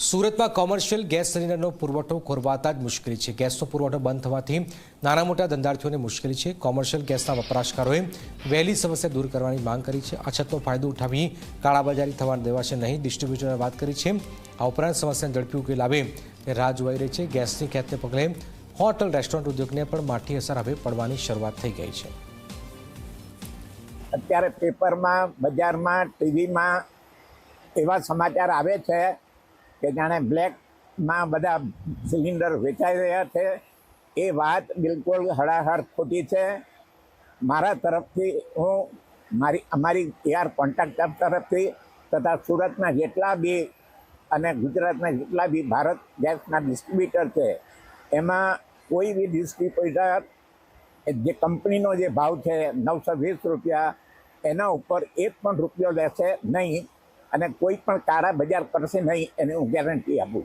સુરતમાં commercial gas સિલિન્ડરનો પુરવઠો ખોરવાતા જ મુશ્કેલી છે। ગેસનો પુરવઠો બંધ થવાથી નાના મોટા ધંધાર્થીઓને મુશ્કેલી છે। કોમર્શિયલ ગેસના વપરાશકારોએ વહેલી સમસ્યા દૂર કરવાની માંગ કરી છે। અછતનો ફાયદો ઉઠાવી કાળાબજારી થવા દેવાશે નહીં, ડિસ્ટ્રીબ્યુટરે વાત કરી છે। આ ઉપરાંત સમસ્યાને ઝડપી ઉકેલ આવે તે રાહ જોવાઈ રહી છે। ગેસની ખેતને પગલે હોટલ રેસ્ટોરન્ટ ઉદ્યોગને પણ માઠી અસર હવે પડવાની શરૂઆત થઈ ગઈ છે। અત્યારે પેપરમાં, બજારમાં, ટીવીમાં એવા સમાચાર આવે છે કે જાણે બ્લેકમાં બધા સિલિન્ડર વેચાઈ રહ્યા છે। એ વાત બિલકુલ હળાહળ ખોટી છે। મારા તરફથી અમારી એઆર કોન્ટ્રાક્ટર તરફથી તથા સુરતના જેટલા બી અને ગુજરાતના જેટલા બી ભારત ગેસના ડિસ્ટ્રીબ્યુટર છે એમાં કોઈ બી ડિસ્ટ્રીબ્યુટર જે કંપનીનો જે ભાવ છે 920 રૂપિયા, એના ઉપર એક પણ રૂપિયો લેશે નહીં અને કોઈ પણ કાળા બજાર કરશે નહીં, એની હું ગેરંટી આપું